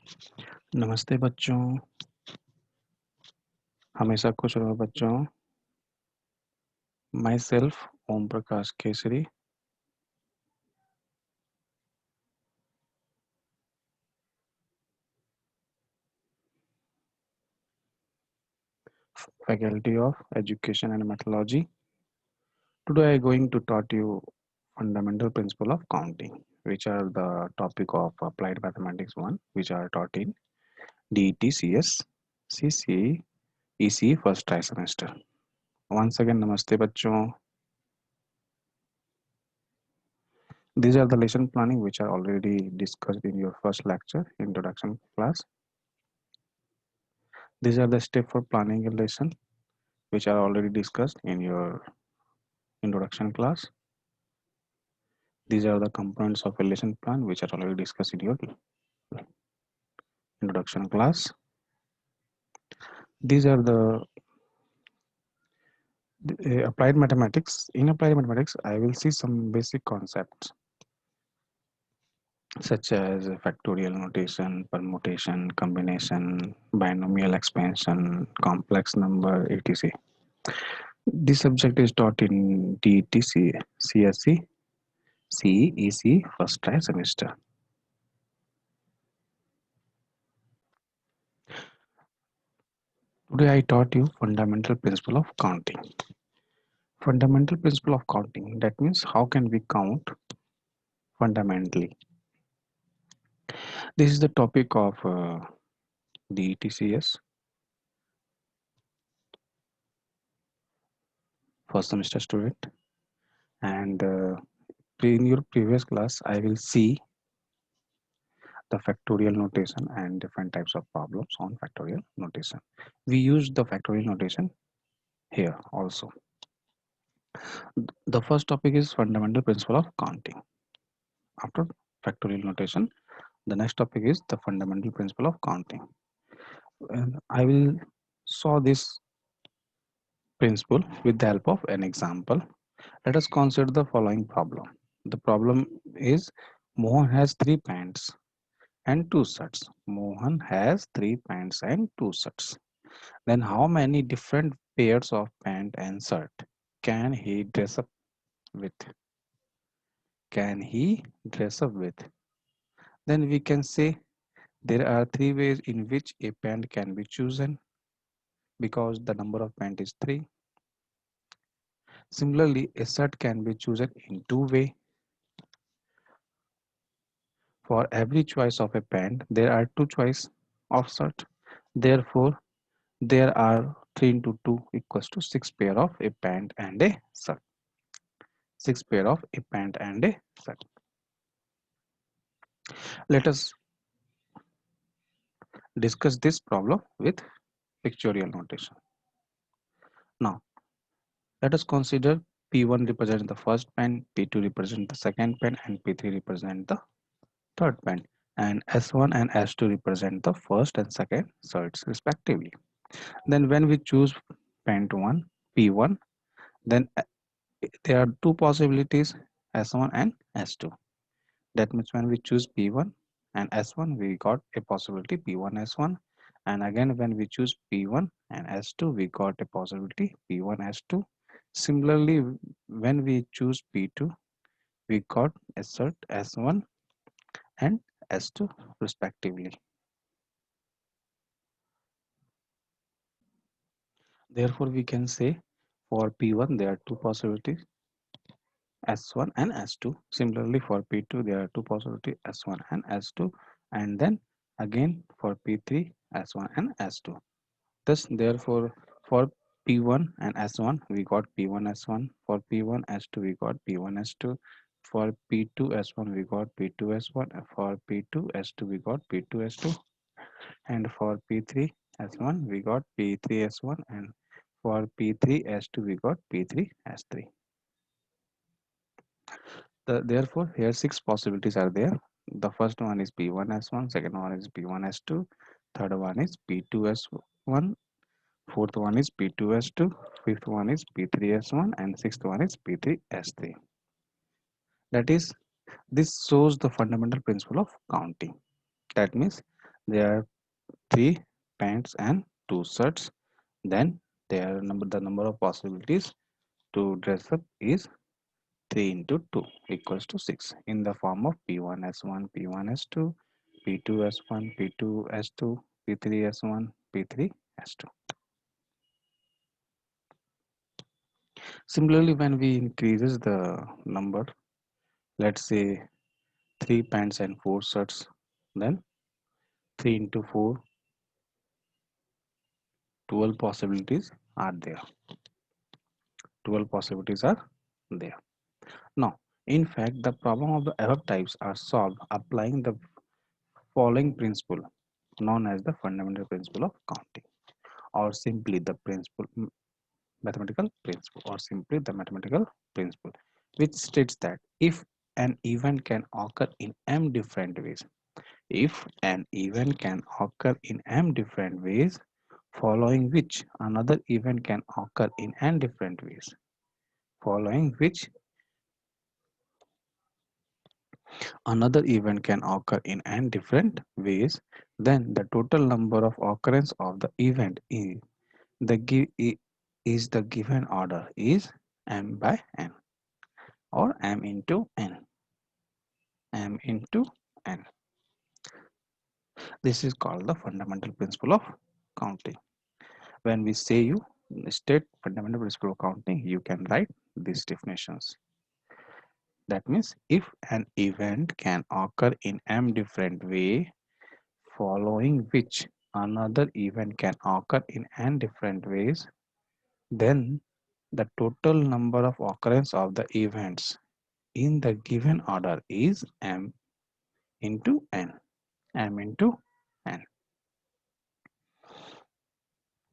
नमस्ते बच्चों, हमेशा खुश रहो बच्चों। Myself Om Prakash Kesari, faculty of education and methodology. Today I am going to taught you fundamental principle of counting, which are the topic of applied mathematics 1, which are taught in DET CS CC EC first try semester. Once again, namaste बच्चों. These are the lesson planning which are already discussed in your first lecture, introduction class. These are the steps for planning a lesson which are already discussed in your introduction class. These are the components of a lesson plan which are already discussed in your introduction class. These are the applied mathematics. In applied mathematics, I will see some basic concepts such as factorial notation, permutation, combination, binomial expansion, complex number, etc. This subject is taught in DET, CSC, CE, EC first try semester. Today I taught you fundamental principle of counting. Fundamental principle of counting, that means how can we count fundamentally. This is the topic of the ETCS first semester student, and in your previous class I will see the factorial notation and different types of problems on factorial notation. We use the factorial notation here also. The first topic is fundamental principle of counting. After factorial notation, the next topic is the fundamental principle of counting. And I will show this principle with the help of an example. Let us consider the following problem. The problem is Mohan has 3 pants and 2 shirts. Mohan has 3 pants and 2 shirts. Then how many different pairs of pant and shirt can he dress up with? Can he dress up with? Then we can say there are 3 ways in which a pant can be chosen because the number of pant is 3. Similarly, a shirt can be chosen in 2 ways. For every choice of a pant, there are 2 choices of shirt. Therefore, there are 3 into 2 equals to 6 pair of a pant and a shirt. 6 pair of a pant and a shirt. Let us discuss this problem with pictorial notation. Now, let us consider P1 represents the first pant, P2 represents the second pant, and P3 represents the third pant, and S1 and S2 represent the first and second shirts respectively. Then when we choose pant 1, P1, then there are 2 possibilities, S1 and S2. That means when we choose P1 and S1, we got a possibility P1 S1, and again when we choose P1 and S2, we got a possibility P1 S2. Similarly, when we choose P2, we got a shirt S1 and S2 respectively. Therefore, we can say for P1 there are 2 possibilities, S1 and S2. Similarly, for P2 there are 2 possibilities, S1 and S2, and then again for P3, S1 and S2. Thus, therefore, for P1 and S1 we got P1 S1. For P1 S2 we got P1 S2. For P2 S1 we got P2 S1. For P2 S2 we got P2 S2. And for P3 S1 we got P3 S1, and for P3 S2 we got P3 S3. Therefore, here 6 possibilities are there. The first one is P1 S1, second one is P1 S2, third one is P2 S1, fourth one is P2 S2, fifth one is P3 S1, and sixth one is P3 S3. That is, this shows the fundamental principle of counting. That means There are 3 pants and 2 shirts. Then the number of possibilities to dress up is 3 into 2 equals to 6 in the form of P1 S1, P1 S2, P2 S1, P2 S2, P3 S1, P3 S2. Similarly, when we increases the number, let's say 3 pants and 4 shirts, then 3 into 4, 12 possibilities are there. 12 possibilities are there. Now, in fact, the problem of the above types are solved applying the following principle known as the fundamental principle of counting, or simply the mathematical principle, or simply the mathematical principle, which states that if an event can occur in m different ways, if an event can occur in m different ways, following which another event can occur in n different ways, following which another event can occur in n different ways, then the total number of occurrence of the event is the given order is m by n, or m into n, m into n. This is called the fundamental principle of counting. When we say you state fundamental principle of counting, you can write these definitions. That means if an event can occur in m different way, following which another event can occur in n different ways, then the total number of occurrence of the events in the given order is m into n, m into n.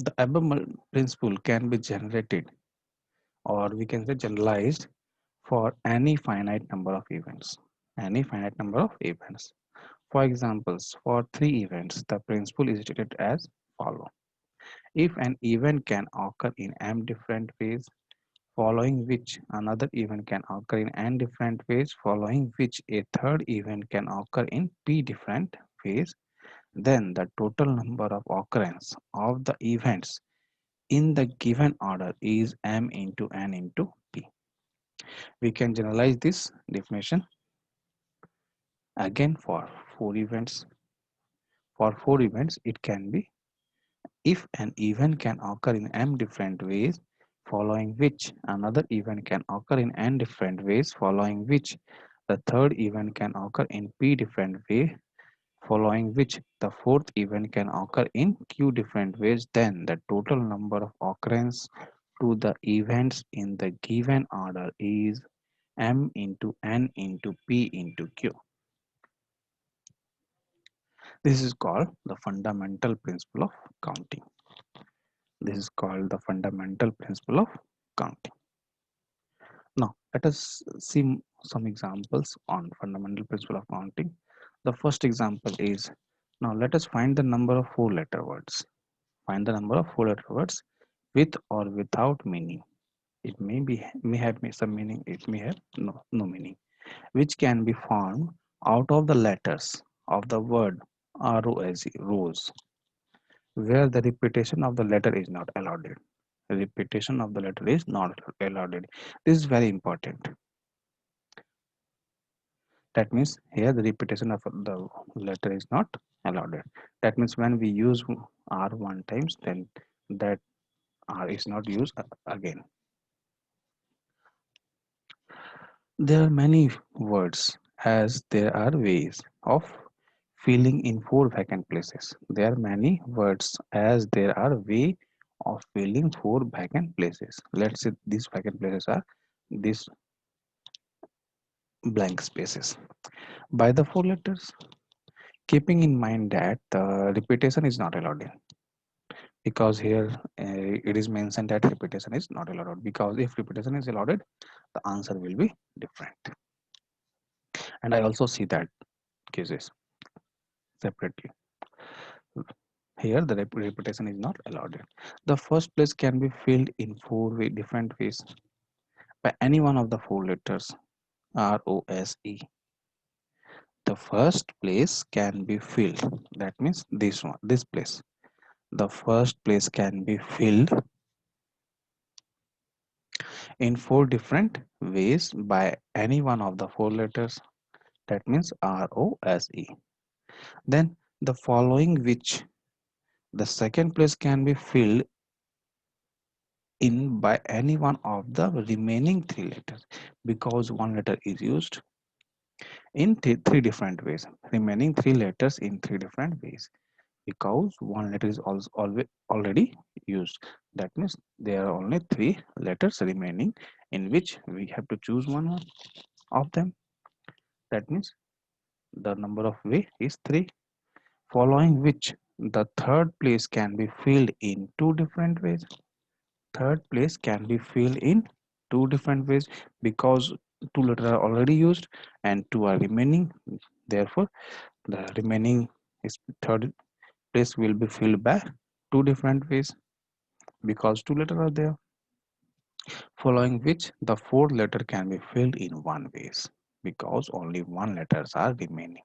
The above principle can be generated, or we can say generalized, for any finite number of events. Any finite number of events. For examples, for 3 events, the principle is stated as follow. If an event can occur in m different ways, following which another event can occur in n different ways, following which a third event can occur in p different ways, then the total number of occurrence of the events in the given order is m into n into p. We can generalize this definition again for 4 events. For 4 events, it can be if an event can occur in m different ways, following which another event can occur in n different ways, following which the third event can occur in p different way, following which the fourth event can occur in q different ways, then the total number of occurrence to the events in the given order is m into n into p into q. This is called the fundamental principle of counting. This is called the fundamental principle of counting. Now, let us see some examples on fundamental principle of counting. The first example is, now let us find the number of 4-letter words. Find the number of 4-letter words with or without meaning. It may have some meaning, it may have no meaning, which can be formed out of the letters of the word rose, where the repetition of the letter is not allowed. Repetition of the letter is not allowed. This is very important. That means here the repetition of the letter is not allowed. That means when we use r one times, then that r is not used again. There are many words as there are ways of filling in 4 vacant places. There are many words as there are way of filling 4 vacant places. Let's say these vacant places are these blank spaces by the 4 letters, keeping in mind that the repetition is not allowed in, because here it is mentioned that repetition is not allowed, because if repetition is allowed, the answer will be different. And I also see that cases separately. Here the repetition is not allowed. The first place can be filled in 4 different ways by any one of the 4 letters R O S E. the first place can be filled. That means this one, this place. The first place can be filled in four different ways by any one of the four letters. That means R O S E. Then the following which the second place can be filled in by any one of the remaining three letters, because one letter is used in three different ways, remaining three letters in three different ways, because one letter is also always already used. That means there are only three letters remaining in which we have to choose one of them. That means the number of way is three, following which the third place can be filled in two different ways. Third place can be filled in two different ways, because two letters are already used and two are remaining. Therefore the remaining is third place will be filled by two different ways, because two letters are there, following which the fourth letter can be filled in one ways, because only one letters are remaining.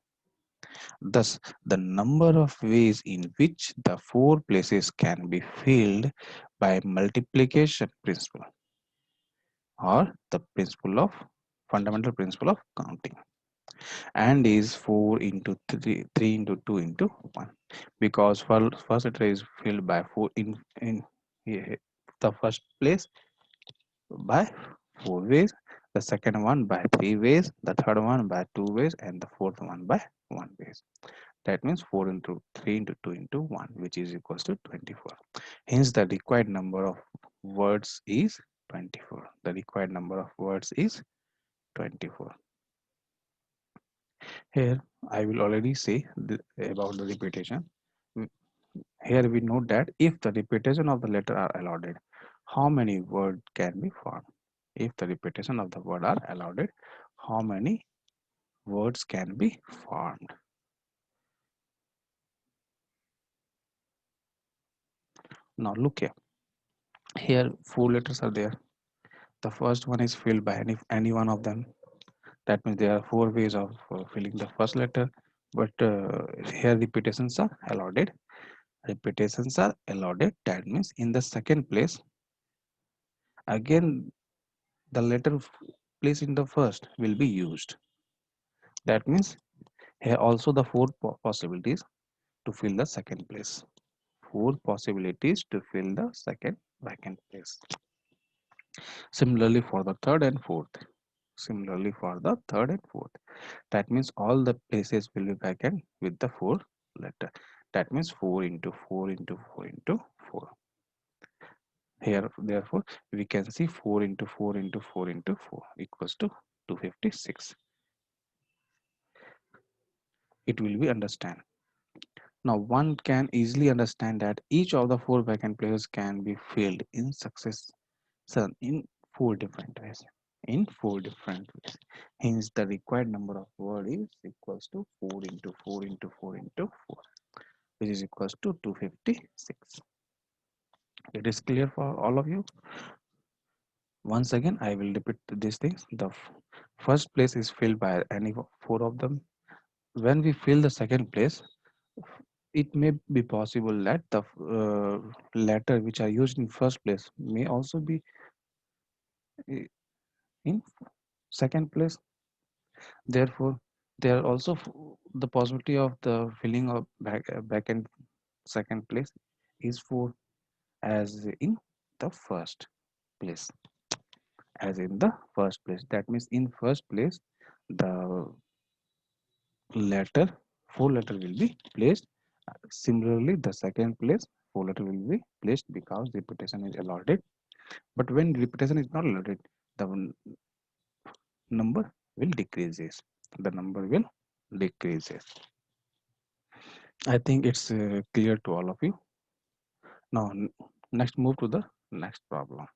Thus the number of ways in which the four places can be filled by multiplication principle, or the principle of fundamental principle of counting, and is 4 into 3, 3 into 2 into 1, because first letter is filled by 4 in here, the first place by 4 ways, the second one by 3 ways, the third one by 2 ways, and the fourth one by 1 ways. That means 4 into 3 into 2 into 1, which is equals to 24. Hence the required number of words is 24. The required number of words is 24. Here I will already say about the repetition. Mm, Here we note that if the repetition of the letter are allowed, how many words can be formed? If the repetition of the word are allowed, how many words can be formed? Now look here. Here four letters are there. The first one is filled by any one of them. That means there are four ways of filling the first letter. But here repetitions are allowed. Repetitions are allowed. That means in the second place, again the letter placed in the first will be used. That means here also the four possibilities to fill the second place. Four possibilities to fill the second vacant place. Similarly for the third and fourth. Similarly for the third and fourth. That means all the places will be vacant with the four letter. That means 4 into 4 into 4 into 4. Here therefore we can see 4 into 4 into 4 into 4 equals to 256. It will be understand. Now one can easily understand that each of the four vacant places can be filled in success in four different ways. In four different ways. Hence the required number of word is equals to 4 into 4 into 4 into 4, which is equals to 256. It is clear for all of you. Once again I will repeat these things. The first place is filled by any four of them. When we fill the second place, it may be possible that the letter which are used in first place may also be uh, in second place. Therefore there are also the possibility of the filling of back and second place is 4 as in the first place. As in the first place, that means in first place the letter four letter will be placed. Similarly the second place four letter will be placed, because repetition is allotted. But when repetition is not allotted, the number will decreases. The number will decreases. I think it's clear to all of you. Now next move to the next problem.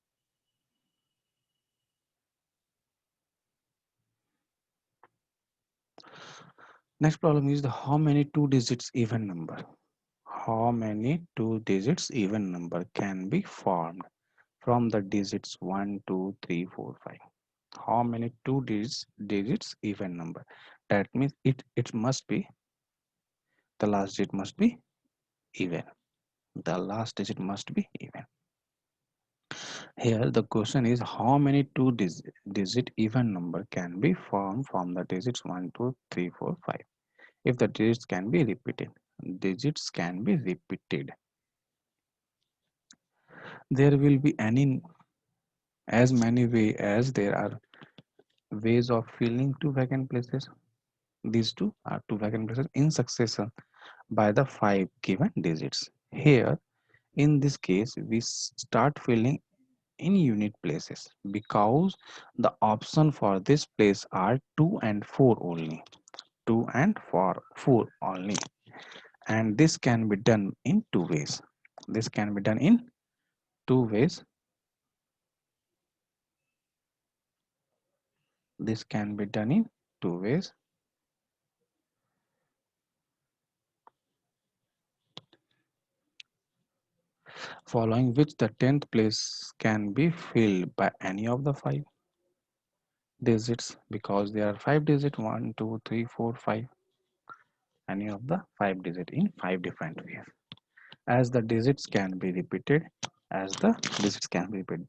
Next problem is the how many two digits even number. How many two digits even number can be formed from the digits 1, 2, 3, 4, 5? How many two digits even number? That means it must be, the last digit must be even. The last digit must be even. Here the question is how many digit even number can be formed from the digits 1, 2, 3, 4, 5. If the digits can be repeated. Digits can be repeated. There will be any as many way as there are ways of filling two vacant places. These two are two vacant places in succession by the 5 given digits. Here in this case we start filling in unit places because the option for this place are 2 and 4 only. 2 and 4 only, and this can be done in two ways. This can be done in two ways. This can be done in two ways, following which the 10th place can be filled by any of the 5 digits because there are 5 digits 1, 2, 3, 4, 5. Any of the 5 digits in 5 different ways. As the digits can be repeated, as the digits can be repeated.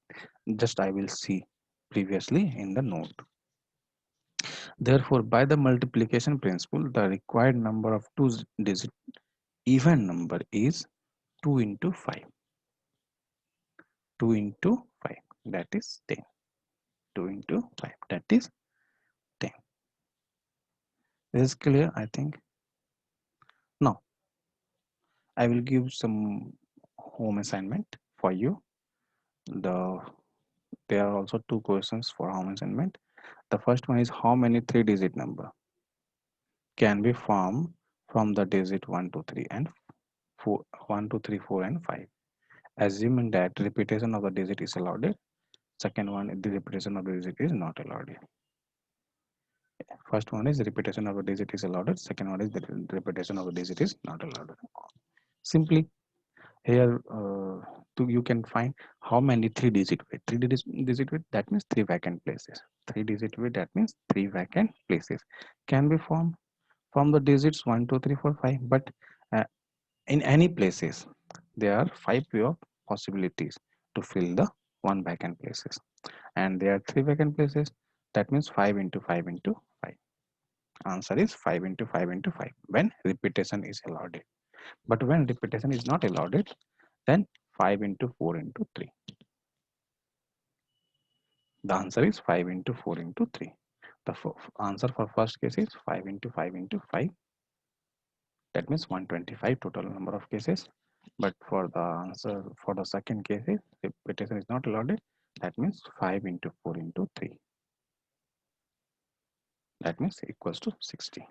Just I will see previously in the note. Therefore, by the multiplication principle, the required number of two digit even number is 2 into 5. 2 into 5, that is 10. 2 into 5, that is 10. This is clear, I think. Now, I will give some home assignment for you. There are also two questions for home assignment. The first one is how many 3-digit number can be formed from the digit 1, 2, 3 and 4, 1, 2, 3, 4 and 5. Assuming that repetition of the digit is allowed. Second one, the repetition of the digit is not allowed. First one is repetition of a digit is allowed. Second one is the repetition of a digit is not allowed. Simply here you can find how many 3-digit way. 3-digit way, that means 3 vacant places. 3-digit way, that means 3 vacant places can be formed from the digits 1, 2, 3, 4, 5. But uh, in any places there are 5 way of possibilities to fill the 1 vacant places, and there are 3 vacant places. That means 5 into 5 into 5. Answer is 5 into 5 into 5 when repetition is allowed. But when repetition is not allowed, then 5 into 4 into 3. The answer is 5 into 4 into 3. The answer for first case is 5 into 5 into 5. That means 125 total number of cases. But for the answer for the second case is repetition is not allowed. That means 5 into 4 into 3. That means equals to 60.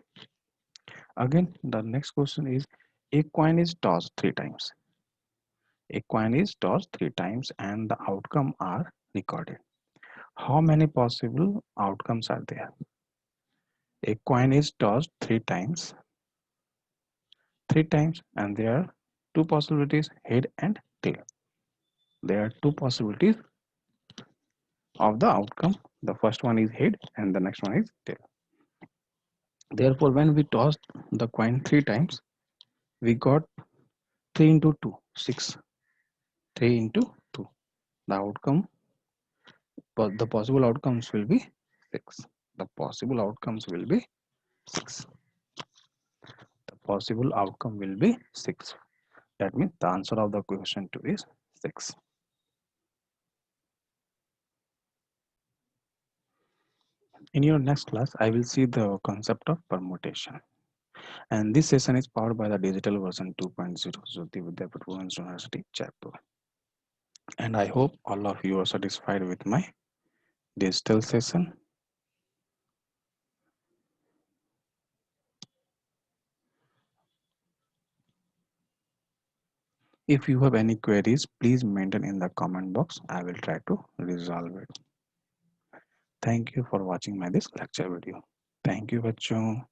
Again, the next question is a coin is tossed 3 times. A coin is tossed 3 times and the outcome are recorded. How many possible outcomes are there? A coin is tossed 3 times and there are 2 possibilities, head and tail. There are 2 possibilities of the outcome. The first one is head and the next one is tail. Therefore, when we tossed the coin 3 times, we got 3 into 2, 6. 3 into 2. The outcome, the possible outcomes will be 6. The possible outcomes will be 6. The possible outcome will be 6. That means the answer of the question 2 is 6. In your next class, I will see the concept of permutation. And this session is powered by the digital version 2.0 JAYOTI VIDYAPEETH University, Jaipur. And I hope all of you are satisfied with my digital session. If you have any queries, please mention in the comment box. I will try to resolve it. Thank you for watching my this lecture video. Thank you, bachcho.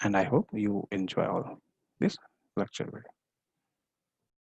And I hope you enjoy all this lecture video.